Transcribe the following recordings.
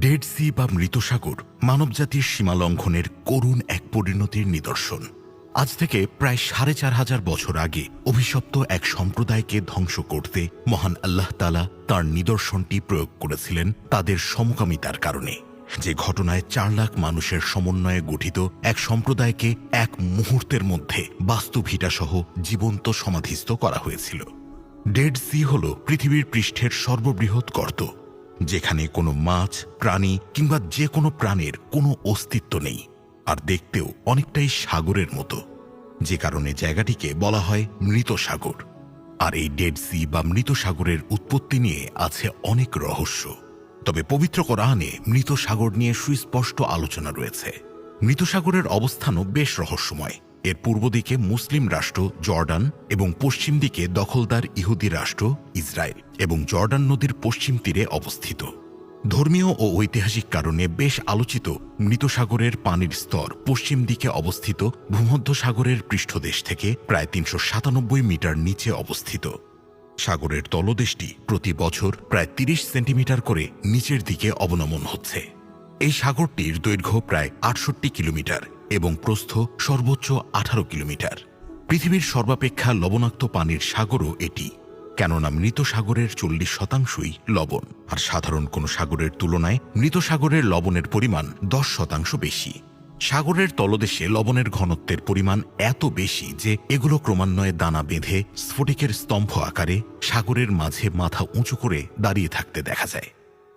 Dead C বা মৃত সাগর মানবজাতির সীমালঙ্ঘনের করুণ এক পরিণতির নিদর্শন। আজ থেকে প্রায় ৪,৫০০ বছর আগে অভিশপ্ত এক সম্প্রদায়কে ধ্বংস করতে মহান আল্লাহ তাআলা তাঁর নিদর্শনটি প্রয়োগ করেছিলেন তাদের সমকামিতার কারণে, যে ঘটনায় ৪ লাখ মানুষের সমন্বয়ে গঠিত এক সম্প্রদায়কে এক মুহূর্তের মধ্যে বাস্তুভিটাসহ জীবন্ত সমাধিস্থ করা হয়েছিল। ডেড সি হল পৃথিবীর পৃষ্ঠের সর্ববৃহৎ গর্ত, যেখানে কোনো মাছ, প্রাণী কিংবা যে কোনো প্রাণের কোনো অস্তিত্ব নেই, আর দেখতেও অনেকটাই সাগরের মতো, যে কারণে জায়গাটিকে বলা হয় মৃত সাগর। আর এই ডেড সি বা মৃত সাগরের উৎপত্তি নিয়ে আছে অনেক রহস্য। তবে পবিত্র কোরআনে মৃত সাগর নিয়ে সুস্পষ্ট আলোচনা রয়েছে। মৃত সাগরের অবস্থানও বেশ রহস্যময়। এর পূর্ব দিকে মুসলিম রাষ্ট্র জর্ডান এবং পশ্চিম দিকে দখলদার ইহুদি রাষ্ট্র ইসরায়েল এবং জর্ডান নদীর পশ্চিম তীরে অবস্থিত। ধর্মীয় ও ঐতিহাসিক কারণে বেশ আলোচিত মৃত সাগরের পানির স্তর পশ্চিম দিকে অবস্থিত ভূমধ্য সাগরের পৃষ্ঠদেশ থেকে প্রায় ৩৯৭ মিটার নিচে অবস্থিত। সাগরের তলদেশটি প্রতি বছর প্রায় ৩০ সেন্টিমিটার করে নিচের দিকে অবনমন হচ্ছে। এই সাগরটির দৈর্ঘ্য প্রায় ৬৮ কিলোমিটার এবং প্রস্থ সর্বোচ্চ ১৮ কিলোমিটার। পৃথিবীর সর্বাপেক্ষা লবণাক্ত পানির সাগরও এটি, কেননা মৃত সাগরের ৪০% লবণ, আর সাধারণ কোনো সাগরের তুলনায় মৃত সাগরের লবণের পরিমাণ ১০% বেশি। সাগরের তলদেশে লবণের ঘনত্বের পরিমাণ এত বেশি যে এগুলো ক্রমান্বয়ে দানা বেঁধে স্ফটিকের স্তম্ভ আকারে সাগরের মাঝে মাথা উঁচু করে দাঁড়িয়ে থাকতে দেখা যায়।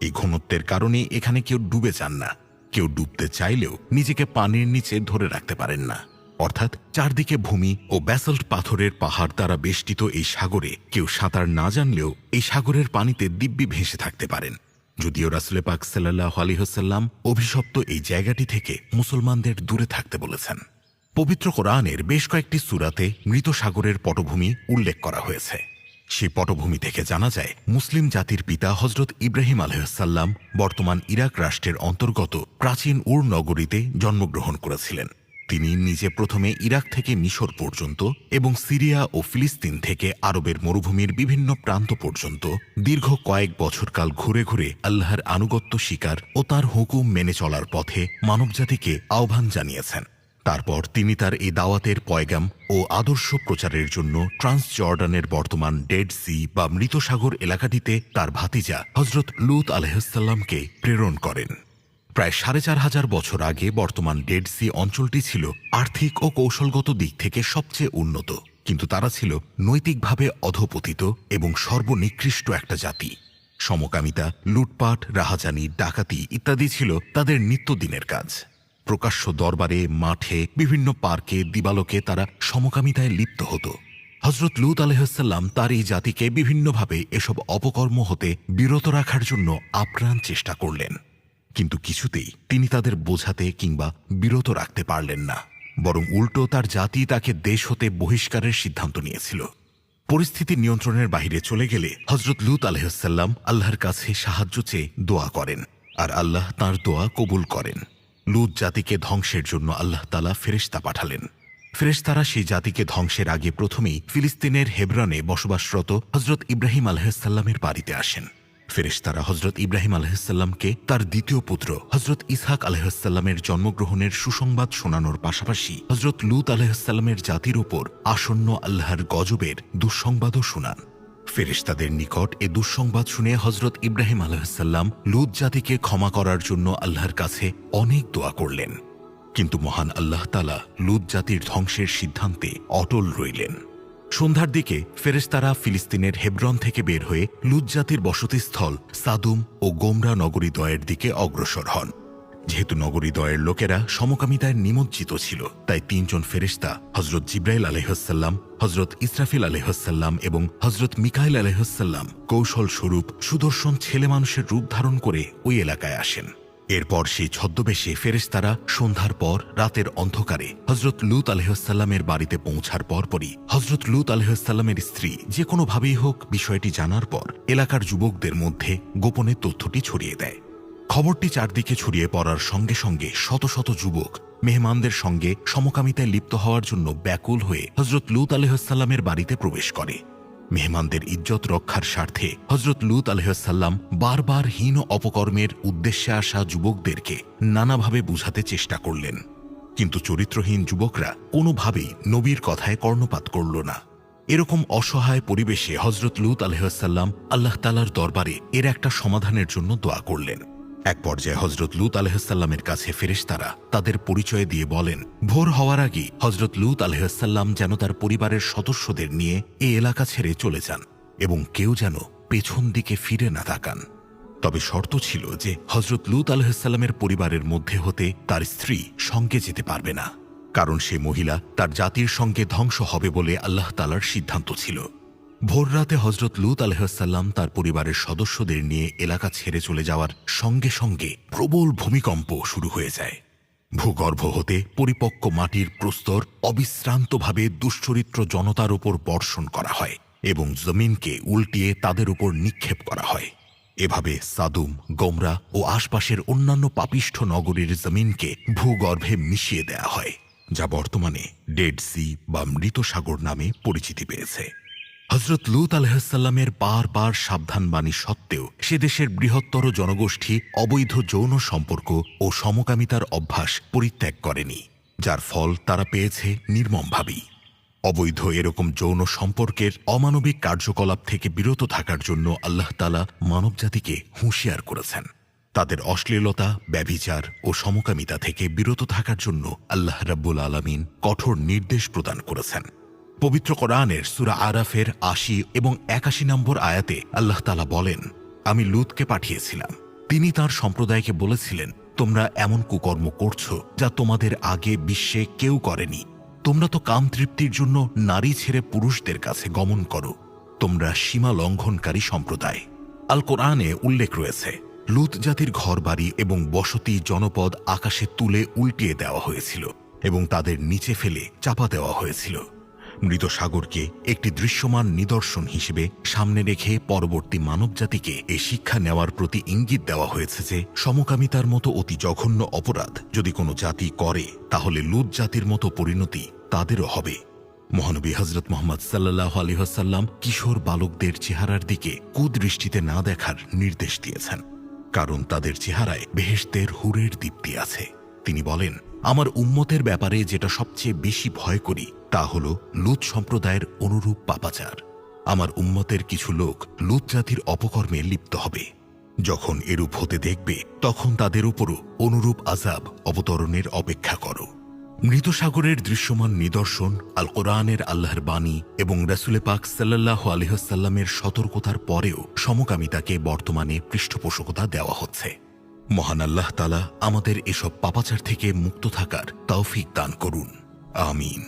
এই ঘনত্বের কারণে এখানে কেউ ডুবে যান না, কেউ ডুবতে চাইলেও নিজেকে পানির নিচে ধরে রাখতে পারেন না। অর্থাৎ চারদিকে ভূমি ও ব্যাসল্ট পাথরের পাহাড় দ্বারা বেষ্টিত এই সাগরে কেউ সাঁতার না জানলেও এই সাগরের পানিতে দিব্যি ভেসে থাকতে পারেন। যদিও রাসূল পাক সাল্লাল্লাহু আলাইহি ওয়াসাল্লাম অভিশপ্ত এই জায়গাটি থেকে মুসলমানদের দূরে থাকতে বলেছেন। পবিত্র কোরআনের বেশ কয়েকটি সূরাতে মৃত সাগরের পটভূমি উল্লেখ করা হয়েছে। সেই পটভূমি থেকে জানা যায় মুসলিম জাতির পিতা হযরত ইব্রাহিম আলাইহিসসালাম বর্তমান ইরাক রাষ্ট্রের অন্তর্গত প্রাচীন উর নগরীতে জন্মগ্রহণ করেছিলেন। তিনি নিজে প্রথমে ইরাক থেকে মিশর পর্যন্ত এবং সিরিয়া ও ফিলিস্তিন থেকে আরবের মরুভূমির বিভিন্ন প্রান্ত পর্যন্ত দীর্ঘ কয়েক বছরকাল ঘুরে ঘুরে আল্লাহর আনুগত্য স্বীকার ও তার হুকুম মেনে চলার পথে মানবজাতিকে আহ্বান জানিয়েছেন। তারপর তিনি তার এই দাওয়াতের পয়গাম ও আদর্শ প্রচারের জন্য ট্রান্সজর্ডানের বর্তমান ডেড সি বা মৃত সাগর এলাকাটিতে তার ভাতিজা হযরত লূত আলাইহিসসালামকে প্রেরণ করেন। প্রায় ৪,৫০০ বছর আগে বর্তমান ডেড সি অঞ্চলটি ছিল আর্থিক ও কৌশলগত দিক থেকে সবচেয়ে উন্নত, কিন্তু তারা ছিল নৈতিকভাবে অধঃপতিত এবং সর্বনিকৃষ্ট একটা জাতি। সমকামিতা, লুটপাট, রাহাজানি, ডাকাতি ইত্যাদি ছিল তাদের নিত্যদিনের কাজ। প্রকাশ্য দরবারে, মাঠে, বিভিন্ন পার্কে, দিবালোকে তারা সমকামিতায় লিপ্ত হতো। হযরত লূত আলাইহিসসালাম তার এই জাতিকে বিভিন্নভাবে এসব অপকর্ম হতে বিরত রাখার জন্য আপ্রাণ চেষ্টা করলেন, কিন্তু কিছুতেই তিনি তাদের বোঝাতে কিংবা বিরত রাখতে পারলেন না, বরং উল্টো তার জাতি তাকে দেশ হতে বহিষ্কারের সিদ্ধান্ত নিয়েছিল। পরিস্থিতি নিয়ন্ত্রণের বাইরে চলে গেলে হযরত লূত আলাইহিসসালাম আল্লাহর কাছে সাহায্য চেয়ে দোয়া করেন, আর আল্লাহ তাঁর দোয়া কবুল করেন। লূত জাতিকে ধ্বংসের জন্য আল্লাহ তাআলা ফেরেশতা পাঠালেন। ফেরেশতারা সেই জাতিকে ধ্বংসের আগে প্রথমেই ফিলিস্তিনের হেব্রনে বসবাসরত হযরত ইব্রাহিম আলাইহিসসালামের বাড়িতে আসেন। ফেরেশতারা হযরত ইব্রাহিম আলাইহিসসালামকে তার দ্বিতীয় পুত্র হযরত ইসহাক আলাইহিসসালামের জন্মগ্রহণের সুসংবাদ শোনানোর পাশাপাশি হযরত লূত আলাইহিসসালামের জাতির উপর আসন্ন আল্লাহর গজবের দুঃসংবাদও শোনান। ফেরেশতাদের নিকট এ দুঃসংবাদ শুনে হযরত ইব্রাহিম আলাইহিসসালাম লূত জাতিকে ক্ষমা করার জন্য আল্লাহর কাছে অনেক দোয়া করলেন, কিন্তু মহান আল্লাহ তাআলা লূত জাতির ধ্বংসের সিদ্ধান্তে অটল রইলেন। সন্ধ্যার দিকে ফেরেশতারা ফিলিস্তিনের হেব্রন থেকে বের হয়ে লূত জাতির বসতিস্থল সাদুম ও গোমরা নগরীদ্বয়ের দিকে অগ্রসর হন। যেহেতু নগরীদ্বয়ের লোকেরা সমকামিতায় নিমজ্জিত ছিল, তাই ৩ জন ফেরেশতা হযরত জিবরাইল আলাইহিসসালাম, হযরত ইসরাফিল আলাইহিসসালাম এবং হযরত মিকাইল আলাইহিসসালাম কৌশল স্বরূপ সুদর্শন ছেলে মানুষের রূপ ধারণ করে ওই এলাকায় আসেন। এরপর সেই ছদ্মবেশে ফেরেশতারা সন্ধ্যার পর রাতের অন্ধকারে হযরত লূত আলাইহিসসালামের বাড়িতে পৌঁছার পরপরই হযরত লূত আলাইহিসসালামের স্ত্রী যে কোনোভাবেই হোক বিষয়টি জানার পর এলাকার যুবকদের মধ্যে গোপনে তথ্যটি ছড়িয়ে দেয়। খবরটি চারদিকে ছড়িয়ে পড়ার সঙ্গে সঙ্গে শত শত যুবক মেহমানদের সঙ্গে সমকামিতায় লিপ্ত হওয়ার জন্য ব্যাকুল হয়ে হযরত লূত আলাইহিসসালামের বাড়িতে প্রবেশ করে। মেহমানদের ইজ্জত রক্ষার স্বার্থে হজরত লূত আলাইহিসসালাম বারবার হীন অপকর্মের উদ্দেশ্যে আসা যুবকদেরকে নানাভাবে বুঝাতে চেষ্টা করলেন, কিন্তু চরিত্রহীন যুবকরা কোনোভাবেই নবীর কথায় কর্ণপাত করল না। এরকম অসহায় পরিবেশে হজরত লূত আলাইহিসসালাম আল্লাহ তাআলার দরবারে এর একটা সমাধানের জন্য দোয়া করলেন। এক পর্যায়ে হজরত লূত আলাইহিসসালামের কাছে ফেরেশতারা তাদের পরিচয় দিয়ে বলেন, ভোর হওয়ার আগেই হজরত লূত আলাইহিসসালাম যেন তার পরিবারের সদস্যদের নিয়ে এই এলাকা ছেড়ে চলে যান এবং কেউ যেন পেছন দিকে ফিরে না তাকান। তবে শর্ত ছিল যে হজরত লূত আলাইহিসসালামের পরিবারের মধ্যে হতে তার স্ত্রী সঙ্গে যেতে পারবে না, কারণ সে মহিলা তার জাতির সঙ্গে ধ্বংস হবে বলে আল্লাহ তাআলার সিদ্ধান্ত ছিল। ভোররাতে হজরত লূত আলাইহিসসালাম তার পরিবারের সদস্যদের নিয়ে এলাকা ছেড়ে চলে যাওয়ার সঙ্গে সঙ্গে প্রবল ভূমিকম্প শুরু হয়ে যায়। ভূগর্ভ হতে পরিপক্ক মাটির প্রস্তর অবিশ্রান্তভাবে দুশ্চরিত্র জনতার উপর বর্ষণ করা হয় এবং জমিনকে উল্টিয়ে তাদের উপর নিক্ষেপ করা হয়। এভাবে সাদুম, গোমরা ও আশপাশের অন্যান্য পাপিষ্ঠ নগরীর জমিনকে ভূগর্ভে মিশিয়ে দেয়া হয়, যা বর্তমানে ডেড সি বা মৃত সাগর নামে পরিচিতি পেয়েছে। হজরত লূত আলাইহিসসালামের বারবার সাবধানবাণী সত্ত্বেও সে দেশের বৃহত্তর জনগোষ্ঠী অবৈধ যৌন সম্পর্ক ও সমকামিতার অভ্যাস পরিত্যাগ করেনি, যার ফল তারা পেয়েছে নির্মমভাবেই। অবৈধ এরকম যৌন সম্পর্কের অমানবিক কার্যকলাপ থেকে বিরত থাকার জন্য আল্লাহ তাআলা মানবজাতিকে হুঁশিয়ার করেছেন। তাদের অশ্লীলতা, ব্যভিচার ও সমকামিতা থেকে বিরত থাকার জন্য আল্লাহ রাব্বুল আলামিন কঠোর নির্দেশ প্রদান করেছেন। পবিত্র কোরআনের সূরা আরাফের ৮০ এবং ৮১ নম্বর আয়াতে আল্লাহ তাআলা বলেন, আমি লূতকে পাঠিয়েছিলাম। তিনি তার সম্প্রদায়কে বলেছিলেন, তোমরা এমন কুকর্ম করছো যা তোমাদের আগে বিশ্বে কেউ করেনি। তোমরা তো কাম তৃপ্তির জন্য নারী ছেড়ে পুরুষদের কাছে গমন করো। তোমরা সীমা লঙ্ঘনকারী সম্প্রদায়। আল কোরআনে উল্লেখ রয়েছে, লূত জাতির ঘরবাড়ি এবং বসতি জনপদ আকাশে তুলে উল্টিয়ে দেওয়া হয়েছিল এবং তাদের নিচে ফেলে চাপা দেওয়া হয়েছিল। মৃত সাগরকে একটি দৃশ্যমান নিদর্শন হিসেবে সামনে রেখে পরবর্তী মানবজাতিকে এ শিক্ষা নেওয়ার প্রতি ইঙ্গিত দেওয়া হয়েছে যে সমকামিতার মতো অতি জঘন্য অপরাধ যদি কোনো জাতি করে, তাহলে লূত জাতির মতো পরিণতি তাদেরও হবে। মহানবী হযরত মুহাম্মদ সাল্লাল্লাহু আলাইহি ওয়াসাল্লাম কিশোর বালকদের চেহারার দিকে কুদৃষ্টিতে না দেখার নির্দেশ দিয়েছেন, কারণ তাদের চেহারায় বেহেশতের হুরের দীপ্তি আছে। তিনি বলেন, আমার উম্মতের ব্যাপারে যেটা সবচেয়ে বেশি ভয় করি তা হল লূত সম্প্রদায়ের অনুরূপ পাপাচার। আমার উম্মতের কিছু লোক লূত জাতির অপকর্মে লিপ্ত হবে। যখন এরূপ হতে দেখবে, তখন তাদের উপরও অনুরূপ আযাব অবতরণের অপেক্ষা করো। মৃত সাগরের দৃশ্যমান নিদর্শন, আল কোরআনের আল্লাহর বাণী এবং রাসূল পাক সাল্লাল্লাহু আলাইহি ওয়াসাল্লামের সতর্কতার পরেও সমকামিতাকে বর্তমানে পৃষ্ঠপোষকতা দেওয়া হচ্ছে। মহান আল্লাহ তাআলা আমাদের এসব পাপাচার থেকে মুক্ত থাকার তৌফিক দান করুন। আমিন।